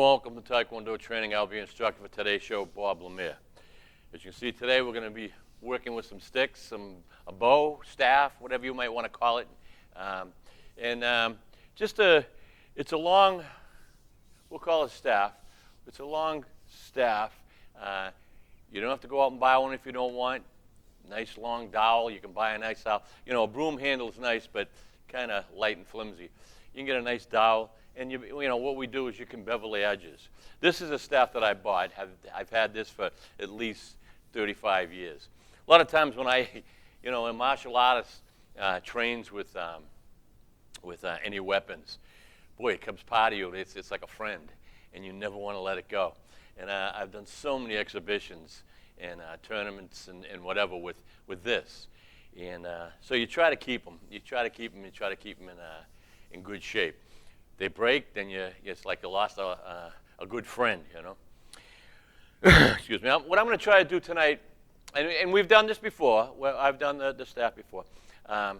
welcome to Tae Kwon Do training. I'll be your instructor for today's show, Bob Lemire. As you can see today, we're going to be working with some sticks, a bow, staff, whatever you might want to call it. It's a long, we'll call it staff. It's a long staff. You don't have to go out and buy one if you don't want. Nice long dowel. You can buy a nice dowel. You know, a broom handle is nice, but kind of light and flimsy. You can get a nice dowel. And you know what we do is you can bevel the edges. This is a staff that I bought. I've had this for at least 35 years. A lot of times when a martial artist trains with any weapons, boy, it comes part of you. It's like a friend, and you never want to let it go. And I've done so many exhibitions and tournaments and whatever with this. And so you try to keep them. You try to keep them in good shape. They break, then it's like you lost a good friend, you know. Excuse me. What I'm going to try to do tonight, and we've done this before, I've done the staff before, as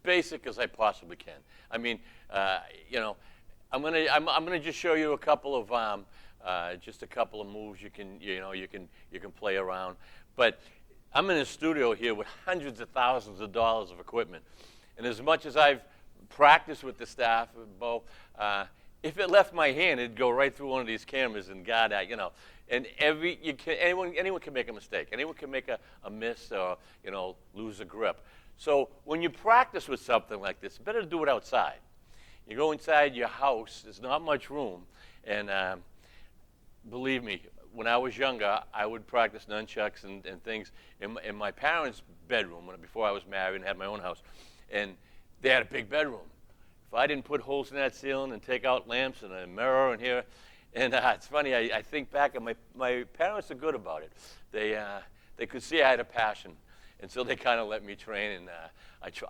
basic as I possibly can. I mean, I'm going to just show you a couple of moves you can play around. But I'm in a studio here with hundreds of thousands of dollars of equipment, and as much as I've practice with the staff, bow. If it left my hand, it'd go right through one of these cameras and God, And anyone can make a mistake. Anyone can make a miss or lose a grip. So when you practice with something like this, it's better to do it outside. You go inside your house. There's not much room, and believe me, when I was younger, I would practice nunchucks and things in my parents' bedroom before I was married and had my own house, and they had a big bedroom. If I didn't put holes in that ceiling and take out lamps and a mirror in here, and it's funny, I think back, and my parents are good about it. They could see I had a passion, and so they kind of let me train, and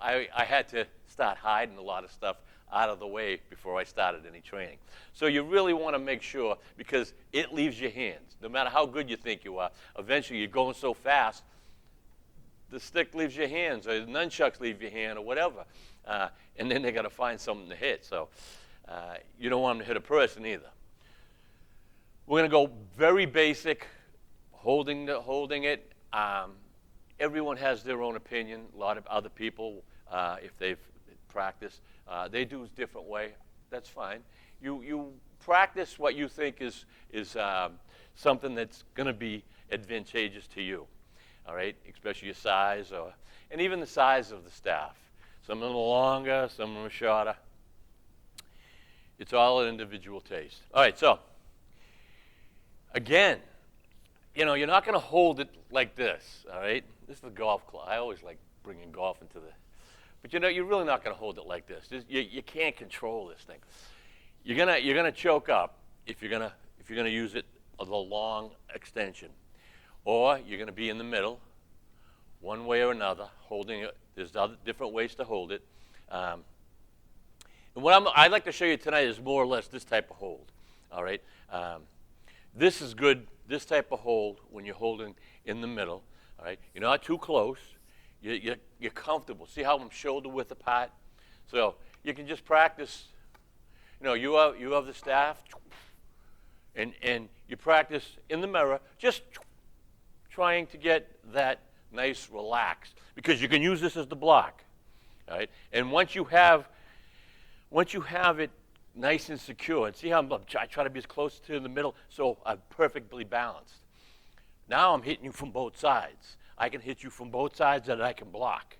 I had to start hiding a lot of stuff out of the way before I started any training. So you really want to make sure, because it leaves your hands. No matter how good you think you are, eventually you're going so fast, the stick leaves your hands, or the nunchucks leave your hand, or whatever. And then they got to find something to hit. So you don't want them to hit a person either. We're going to go very basic, holding it. Everyone has their own opinion. A lot of other people, if they've practiced, they do it a different way. That's fine. You practice what you think is something that's going to be advantageous to you. All right, especially your size, and even the size of the staff. Some of them are longer, some of them are shorter. It's all an individual taste. All right, so again, you're not going to hold it like this. All right, this is the golf club. I always like bringing golf into but you're really not going to hold it like this. You can't control this thing. You're gonna choke up if you're gonna use it the long extension. Or you're going to be in the middle, one way or another, holding it. There's other different ways to hold it. And what I'd like to show you tonight is more or less this type of hold. All right. This is good. This type of hold when you're holding in the middle. All right. You're not too close. You're comfortable. See how I'm shoulder width apart? So you can just practice. You have the staff, and you practice in the mirror. Just trying to get that nice relaxed, because you can use this as the block, all right? And once you have it nice and secure, and see how I try to be as close to the middle so I'm perfectly balanced. Now I'm hitting you from both sides. I can hit you from both sides that I can block,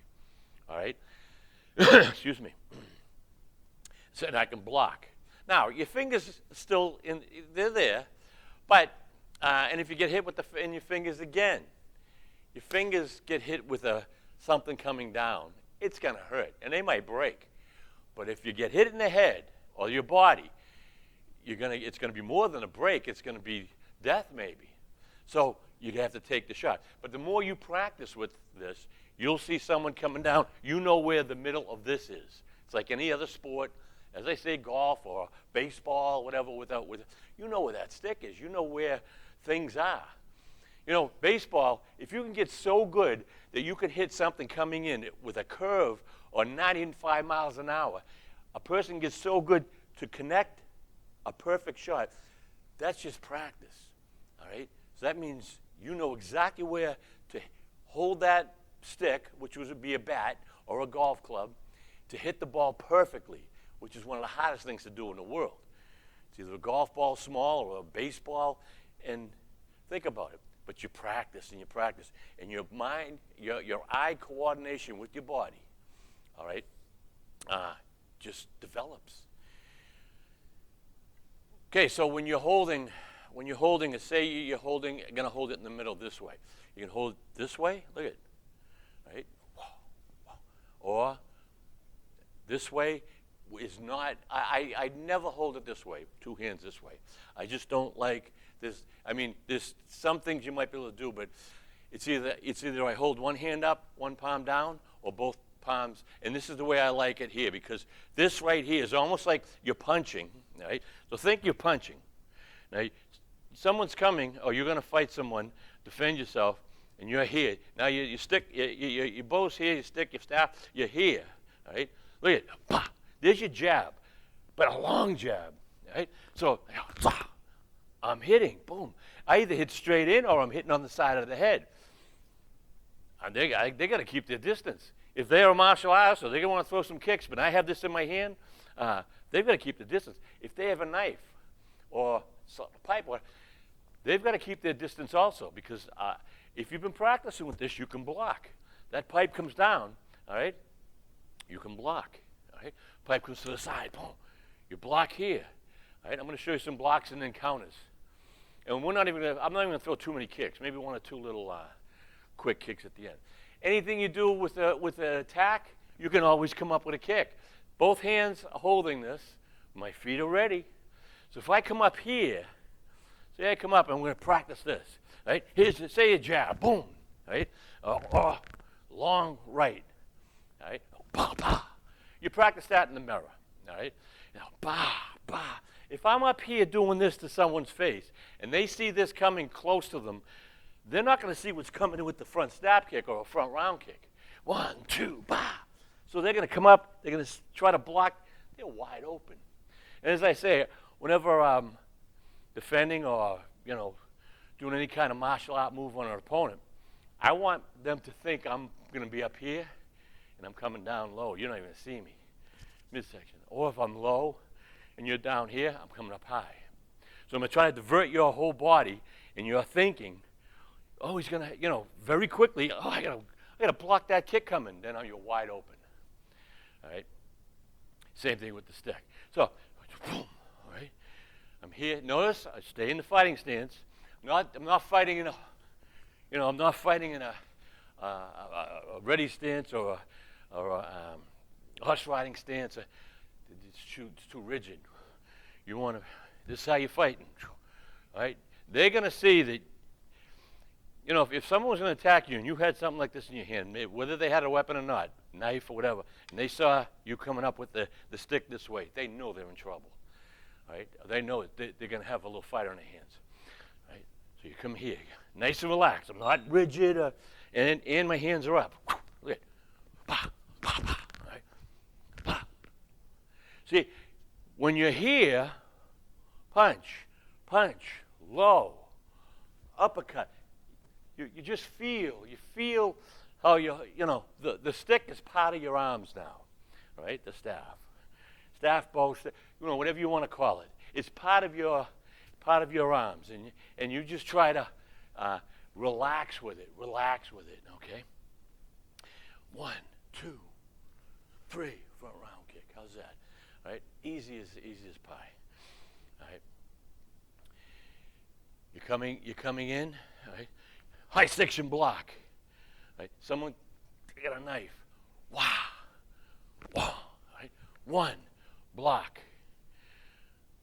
all right? Excuse me. So that I can block. Now your fingers still they're there, but. And if you get hit in your fingers again, your fingers get hit with something coming down, it's going to hurt, and they might break. But if you get hit in the head or your body, it's going to be more than a break. It's going to be death maybe. So you have to take the shot. But the more you practice with this, you'll see someone coming down. You know where the middle of this is. It's like any other sport. As I say, golf or baseball, whatever, you know where that stick is. You know where things are. Baseball, if you can get so good that you can hit something coming in with a curve or 95 miles an hour, a person gets so good to connect a perfect shot, that's just practice, all right? So that means you know exactly where to hold that stick, which would be a bat or a golf club, to hit the ball perfectly, which is one of the hardest things to do in the world. It's either a golf ball small or a baseball, and think about it. But you practice and you practice, and your mind, your eye coordination with your body, all right, just develops. Okay, so when you're holding, say you're gonna hold it in the middle this way. You can hold it this way. Look at it, right? Or this way is not. I never hold it this way. Two hands this way. I just don't like this. I mean, there's some things you might be able to do, but it's either I hold one hand up, one palm down, or both palms. And this is the way I like it here, because this right here is almost like you're punching, right? So think you're punching. Now, someone's coming, or you're going to fight someone, defend yourself, and you're here. Now you stick, your bow's here, you stick your staff, you're here, right? Look at it. Bah! There's your jab, but a long jab, right? So I'm hitting, boom. I either hit straight in or I'm hitting on the side of the head. And they got to keep their distance. If they're a martial artist or they're going to want to throw some kicks, but I have this in my hand, they've got to keep the distance. If they have a knife or a pipe, they've got to keep their distance also, because if you've been practicing with this, you can block. That pipe comes down, all right? You can block, all right? Pipe comes to the side, boom. You block here, all right? I'm going to show you some blocks and then counters. And I'm not even going to throw too many kicks, maybe one or two little quick kicks at the end. Anything you do with an attack, you can always come up with a kick. Both hands are holding this. My feet are ready. So if I come up here, say I come up and I'm going to practice this, right? Say a jab, boom, right? Long right, right? Bah, bah. You practice that in the mirror, all right? Now, bah, bah. If I'm up here doing this to someone's face and they see this coming close to them, they're not going to see what's coming in with the front stab kick or a front round kick. 1, 2, bah. So they're going to come up, they're going to try to block, they're wide open. And as I say, whenever I'm defending or, doing any kind of martial art move on an opponent, I want them to think I'm going to be up here and I'm coming down low. You're not even going to see me, midsection. Or if I'm low and you're down here, I'm coming up high. So I'm going to try to divert your whole body, and you're thinking, oh, he's going to, very quickly, I got to block that kick coming. Then you're wide open. All right? Same thing with the stick. So, boom, all right? I'm here. Notice I stay in the fighting stance. I'm not fighting in a ready stance or a horse riding stance. It's too rigid. This is how you're fighting. All right? They're going to see that, if someone was going to attack you and you had something like this in your hand, whether they had a weapon or not, knife or whatever, and they saw you coming up with the stick this way, they know they're in trouble. Right? They know it. They're going to have a little fight on their hands. Right? So you come here, nice and relaxed. I'm not rigid, and my hands are up. Look at it. Bah, bah, bah. Right? Bah. See, when you're here, punch, low, uppercut. You just feel. You feel how the stick is part of your arms now, right? The staff, bow, whatever you want to call it. It's part of your arms, and you just try to relax with it. Okay. 1, 2, 3, front round kick. How's that? All right. Easy as pie. All right. You're coming in. All right. High section block. Right? Someone got a knife. Wow. Right? 1, block.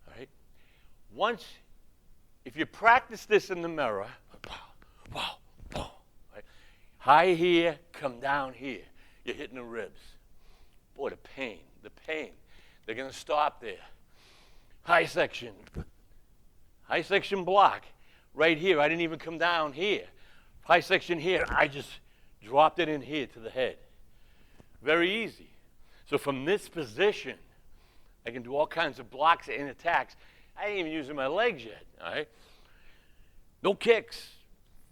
All right. Once, if you practice this in the mirror, right? High here, come down here. You're hitting the ribs. Boy, the pain. They're going to stop there. High section block. Right here, I didn't even come down here. High section here, I just dropped it in here to the head. Very easy. So from this position, I can do all kinds of blocks and attacks I ain't even using my legs yet, all right? No kicks,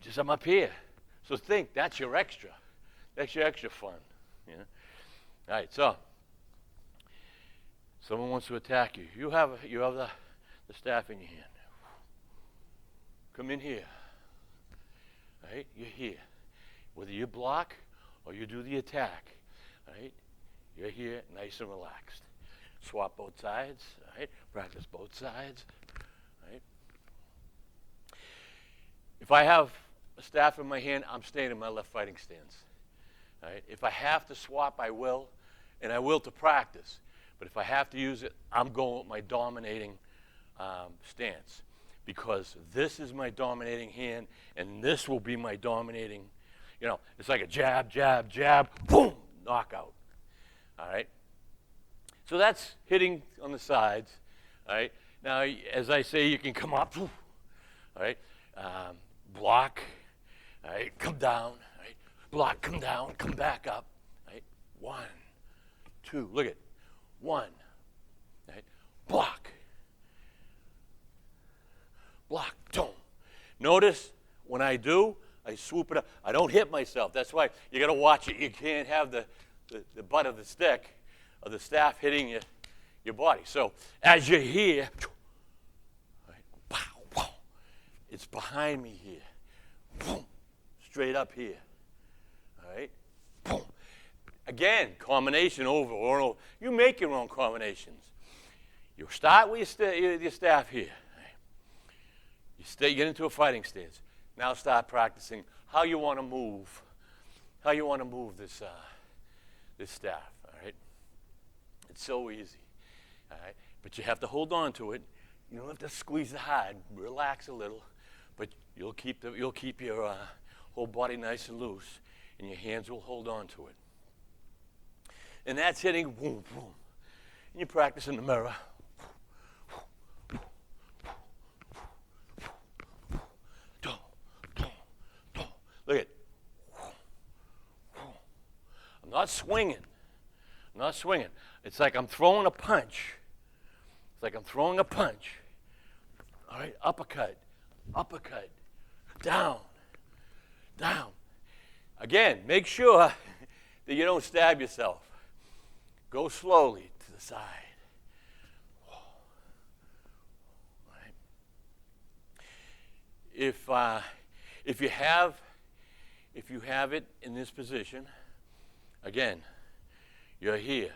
just I'm up here. So think, that's your extra. That's your extra fun, you know? All right, so someone wants to attack you. You have the staff in your hand. Come in here, all right? You're here. Whether you block or you do the attack, all right? You're here, nice and relaxed. Swap both sides, all right? Practice both sides, all right? If I have a staff in my hand, I'm staying in my left fighting stance, all right? If I have to swap, I will, and I will to practice. But if I have to use it, I'm going with my dominating stance, because this is my dominating hand, and this will be my dominating, it's like a jab, jab, jab, boom, knockout, all right? So that's hitting on the sides, all right? Now, as I say, you can come up, all right? Block, all right? Come down, all right? Block, come down, come back up, all right? 1, 2, look at 1, all right? Block, block, don't. Notice when I do, I swoop it up. I don't hit myself. That's why you got to watch it. You can't have the butt of the stick or the staff hitting your body. So as you're here, right, pow, pow, it's behind me here. Boom, straight up here. All right? Boom. Again, combination over or over. You make your own combinations. You start with your staff here. You get into a fighting stance. Now start practicing how you want to move. How you want to move this staff. All right. It's so easy. All right. But you have to hold on to it. You don't have to squeeze it hard. Relax a little, but you'll keep your whole body nice and loose, and your hands will hold on to it. And that's hitting boom, boom. And you practice in the mirror. Look at, I'm not swinging. I'm not swinging. It's like I'm throwing a punch. It's like I'm throwing a punch. All right, uppercut, uppercut, down, down. Again, make sure that you don't stab yourself. Go slowly to the side. All right. If you have it in this position, again, you're here.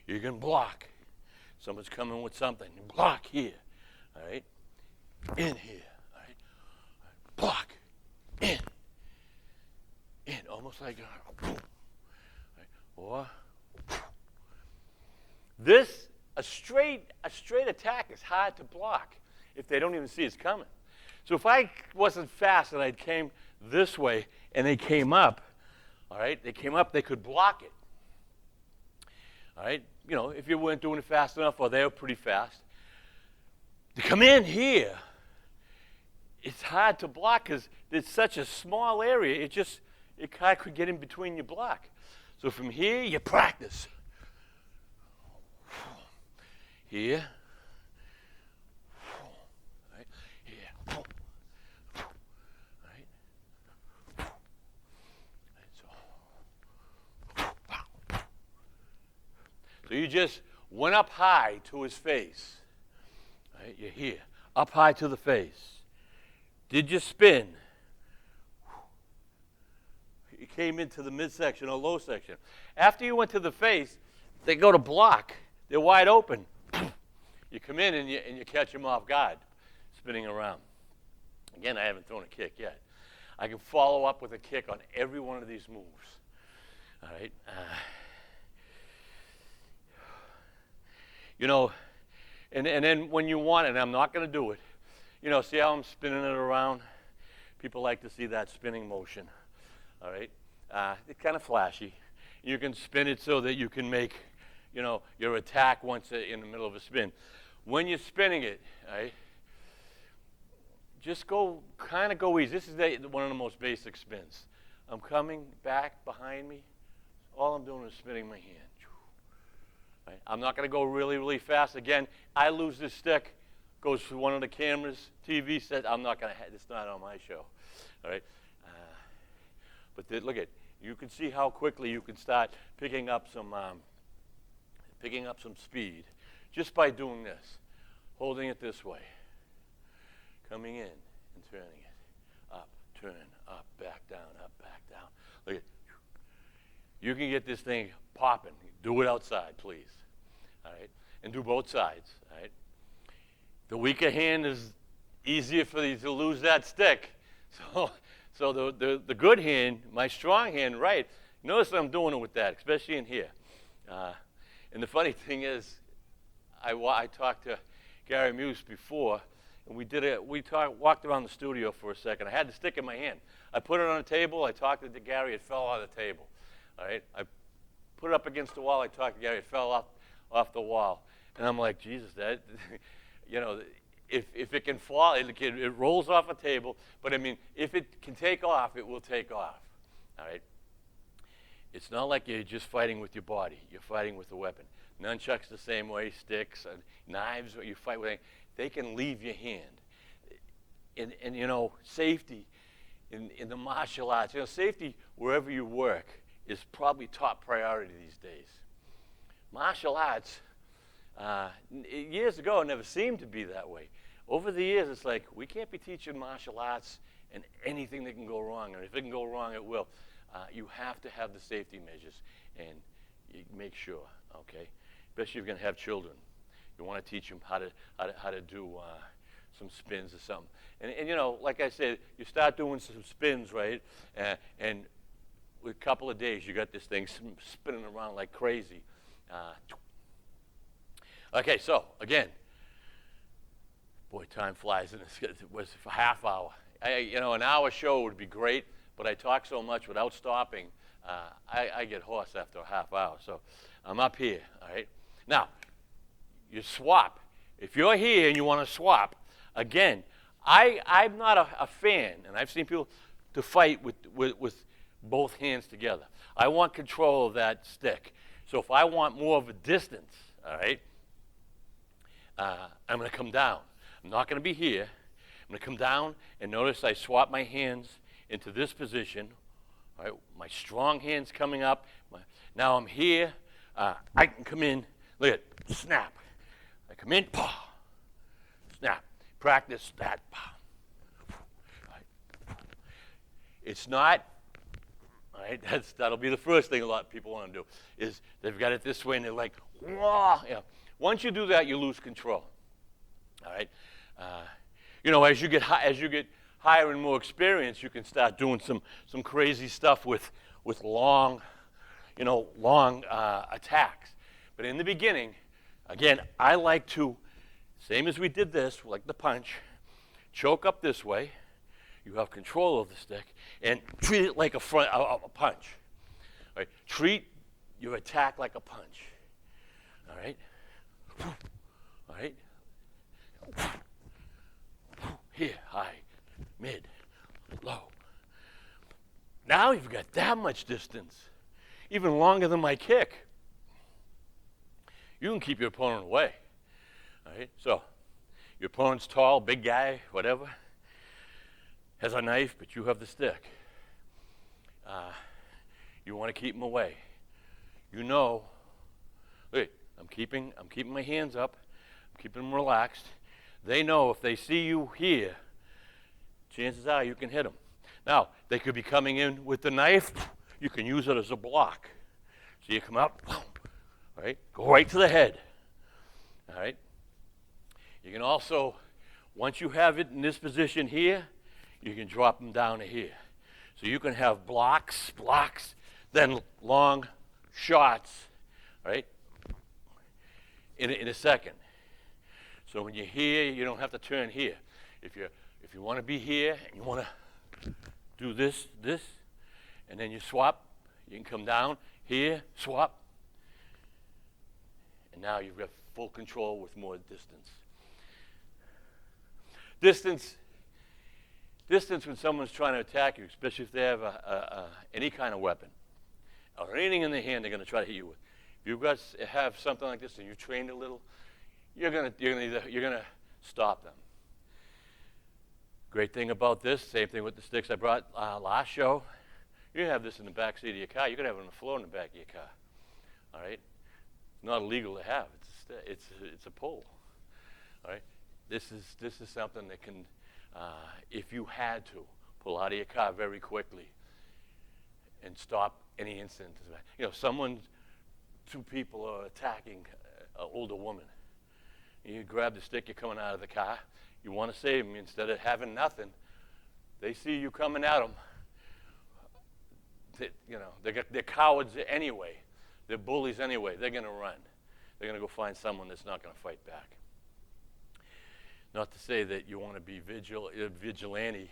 You can block. Someone's coming with something. You block here. All right? In here. All right? Block. In. In. Almost like boom. All right? Or this, a straight attack is hard to block if they don't even see it's coming. So if I wasn't fast and I came this way and they came up, all right, they could block it. All right, if you weren't doing it fast enough or they were pretty fast. To come in here, it's hard to block because it's such a small area, it kind of could get in between your block. So from here, you practice. Here. Right, here. So you just went up high to his face. Right? You're here. Up high to the face. Did you spin? You came into the midsection or low section. After you went to the face, they go to block. They're wide open. You come in and you catch them off guard, spinning around. Again, I haven't thrown a kick yet. I can follow up with a kick on every one of these moves. All right? And then when you want it, and I'm not going to do it, see how I'm spinning it around? People like to see that spinning motion, all right? It's kind of flashy. You can spin it so that you can make, your attack once in the middle of a spin. When you're spinning it, all right, just go easy. This is one of the most basic spins. I'm coming back behind me. All I'm doing is spinning my hand. Right? I'm not going to go really, really fast. Again, I lose this stick. goes to one of the cameras, TV set. I'm not going to have, it's not on my show, all right? But look at, you can see how quickly you can start picking up some speed just by doing this, holding it this way, coming in and turning it, up, turn, up, back down, Look at, you can get this thing popping. Do it outside, please, all right? And do both sides, all right? The weaker hand is easier for you to lose that stick. So the good hand, my strong hand, right, notice I'm doing it with that, especially in here. And the funny thing is, I talked to Gary Muse before, and we walked around the studio for a second. I had the stick in my hand. I put it on the table. I talked to Gary. It fell on the table. All right. I put it up against the wall. I talked to Gary. It fell off the wall. And I'm like, Jesus, that, you know, if it can fall, it rolls off a table. But I mean, if it can take off, it will take off. All right. It's not like you're just fighting with your body. You're fighting with a weapon. Nunchucks the same way, sticks, knives, what you fight with, they can leave your hand. And you know, safety in the martial arts, you know, safety wherever you work is probably top priority these days. Martial arts, years ago, it never seemed to be that way. Over the years, it's like, we can't be teaching martial arts and anything that can go wrong. And if it can go wrong, it will. You have to have the safety measures, and you make sure, okay? Especially if you're going to have children. You want to teach them how to do some spins or something. And you know, like I said, you start doing some spins, right? And with a couple of days, you got this thing spinning around like crazy. Okay, so again, boy, time flies, and it was a half hour. You know, an hour show would be great, but I talk so much without stopping, I get hoarse after a half hour. So I'm up here, all right? Now, you swap. If you're here and you want to swap, again, I'm not a fan, and I've seen people to fight with both hands together. I want control of that stick. So if I want more of a distance, all right, I'm going to come down. I'm not going to be here. I'm going to come down, and notice I swap my hands into this position. All right, my strong hand's coming up. Now I'm here. I can come in. Look at it, snap. I come in, pow, snap. Practice that. Right. It's not, all right, that'll be the first thing a lot of people want to do, is they've got it this way and they're like, whoa. Yeah. Once you do that, you lose control. All right. You know, as you get higher and more experience, you can start doing some crazy stuff with long attacks. But in the beginning, again, I like to, same as we did this, like the punch, choke up this way. You have control of the stick, and treat it like a punch. Right? Treat your attack like a punch. All right? All right? Here, high, mid, low. Now you've got that much distance, even longer than my kick. You can keep your opponent away. All right? So your opponent's tall, big guy, whatever, has a knife, but you have the stick. You want to keep him away. You know, wait, I'm keeping my hands up. I'm keeping them relaxed. They know if they see you here, chances are you can hit them. Now, they could be coming in with the knife. You can use it as a block. So you come up, right? Go right to the head. All right? You can also, once you have it in this position here, you can drop them down to here. So you can have blocks, then long shots, right? In a second. So when you're here, you don't have to turn here. If you want to be here and you want to do this, and then you swap, you can come down here, swap, and now you've got full control with more distance. Distance when someone's trying to attack you, especially if they have any kind of weapon or anything in their hand they're going to try to hit you with. If you guys have something like this and you trained a little, you're gonna stop them. Great thing about this, same thing with the sticks I brought last show. You can have this in the back seat of your car. You can have it on the floor in the back of your car. All right? It's not illegal to have. It's a pole. All right? This is something that can, if you had to, pull out of your car very quickly and stop any incident. You know, two people are attacking an older woman. You grab the stick, you're coming out of the car. You want to save them. Instead of having nothing, they see you coming at them. They're cowards anyway. They're bullies anyway. They're going to run. They're going to go find someone that's not going to fight back. Not to say that you want to be vigilante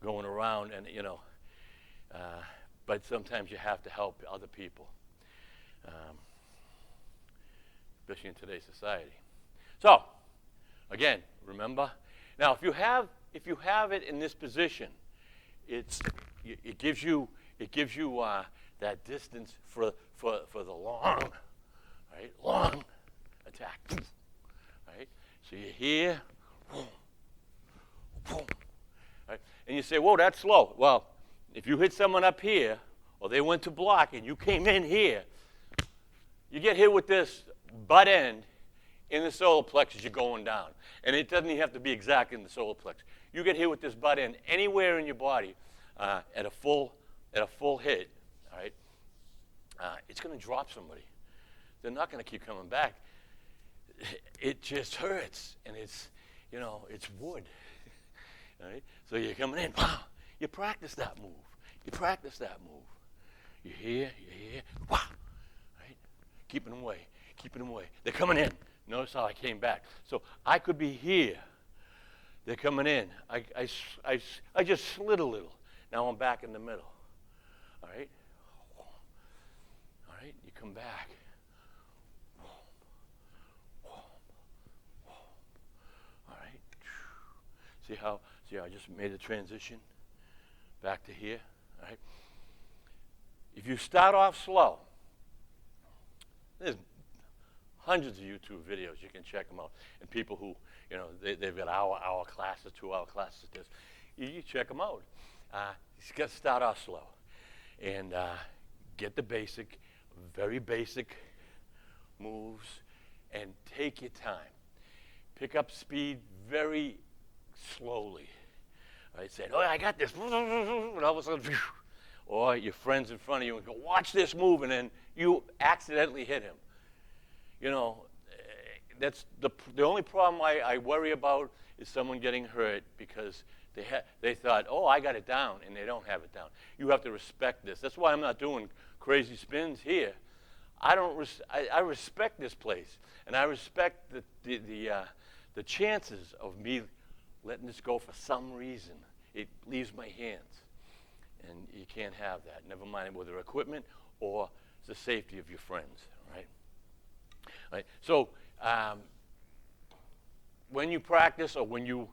going around and, but sometimes you have to help other people, especially in today's society. So, again, remember. Now, if you have it in this position, it gives you that distance for the long attack. Right? So you're here, right? And you say, "Whoa, that's slow." Well, if you hit someone up here, or they went to block and you came in here, you get hit with this butt end in the solar plexus, you're going down. And it doesn't even have to be exactly in the solar plexus. You get hit with this butt end anywhere in your body at a full hit, all right? It's going to drop somebody. They're not going to keep coming back. It just hurts, and it's wood, all right? So you're coming in, wow, you practice that move. You're here, wow, right? Keeping them away. They're coming in. Notice how I came back. So I could be here. They're coming in. I just slid a little. Now I'm back in the middle. All right? All right, you come back. All right. See how I just made a transition back to here? All right. If you start off slow, there's hundreds of YouTube videos. You can check them out. And people who, they've got hour classes, 2-hour classes. You check them out. You got to start off slow. And get the very basic moves, and take your time. Pick up speed very slowly. All right, say, "Oh, I got this." And all of a sudden, or your friend's in front of you and go, "Watch this move," and then you accidentally hit him. That's the only problem I worry about is someone getting hurt because they thought, "Oh, I got it down," and they don't have it down. You have to respect this. That's why I'm not doing crazy spins here. I respect this place, and I respect the chances of me letting this go for some reason. It leaves my hands, and you can't have that. Never mind whether equipment or the safety of your friends. Right? Right. So when you practice, or when you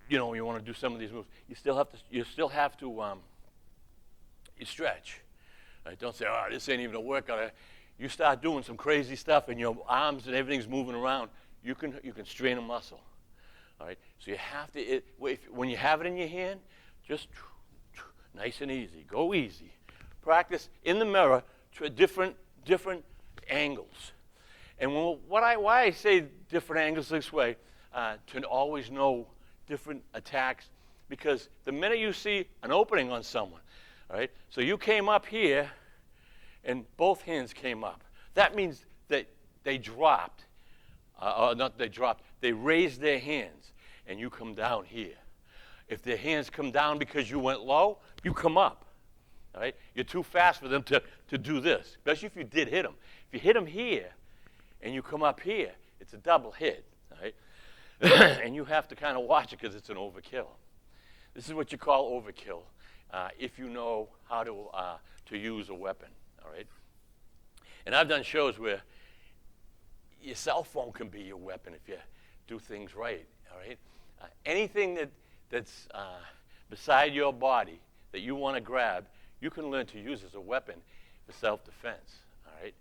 you want to do some of these moves, you still have to you stretch. Right? Don't say, "Oh, this ain't even a workout." You start doing some crazy stuff, and your arms and everything's moving around. You can strain a muscle. All right. So you have to. When you have it in your hand, just nice and easy. Go easy. Practice in the mirror to different angles. And why I say different angles this way, to always know different attacks, because the minute you see an opening on someone, all right, so you came up here, and both hands came up. That means that they dropped, they raised their hands, and you come down here. If their hands come down because you went low, you come up. All right? You're too fast for them to do this, especially if you did hit them. If you hit them here and you come up here, it's a double hit. All right? And you have to kind of watch it because it's an overkill. This is what you call overkill if you know how to use a weapon. All right? And I've done shows where your cell phone can be your weapon if you do things right. All right? Anything that's beside your body that you want to grab, you can learn to use as a weapon for self-defense. All right?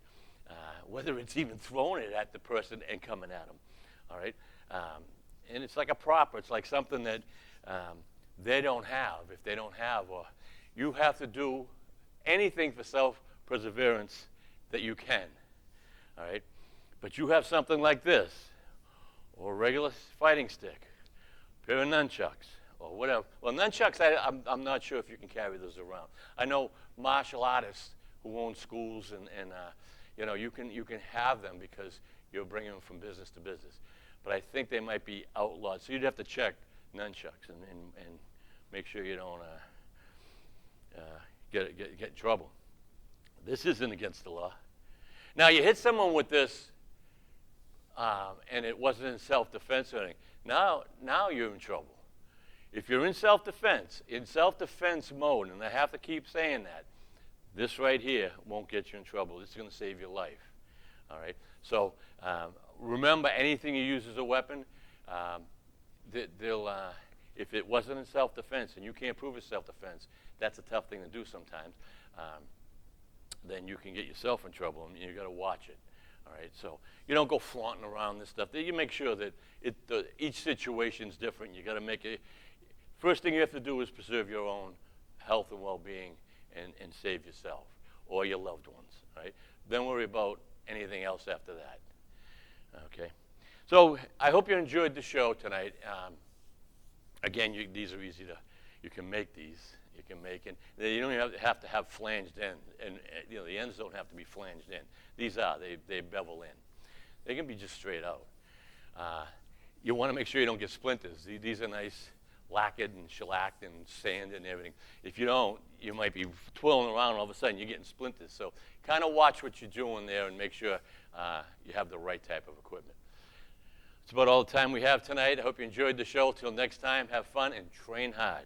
Whether it's even throwing it at the person and coming at them. all right? And it's like a prop. It's like something that they don't have. If they don't have, or you have to do anything for self-perseverance that you can, all right? But you have something like this, or a regular fighting stick, a pair of nunchucks, or whatever. Well, nunchucks, I'm not sure if you can carry those around. I know martial artists who own schools, and you know, you can have them because you're bringing them from business to business. But I think they might be outlawed, so you'd have to check nunchucks and make sure you don't get in trouble. This isn't against the law. Now, you hit someone with this, and it wasn't in self-defense or anything. Now you're in trouble. If you're in self-defense mode, and I have to keep saying that, this right here won't get you in trouble. This is going to save your life. All right? So remember, anything you use as a weapon, if it wasn't in self-defense and you can't prove it's self-defense, that's a tough thing to do sometimes. Then you can get yourself in trouble, and you've got to watch it. All right? So you don't go flaunting around this stuff. You make sure that each situation is different. You got to make it. First thing you have to do is preserve your own health and well-being and save yourself or your loved ones. Right? Then worry about anything else after that. Okay? So I hope you enjoyed the show tonight. Again, these are easy to. You can make these. You can make it. You don't even have to have flanged in, and you know the ends don't have to be flanged in. These are they bevel in. They can be just straight out. You want to make sure you don't get splinters. These are nice, lacquered and shellacked and sanded and everything. If you don't, you might be twirling around, and all of a sudden you're getting splinters. So kind of watch what you're doing there and make sure you have the right type of equipment. That's about all the time we have tonight. I hope you enjoyed the show. Till next time, have fun and train hard.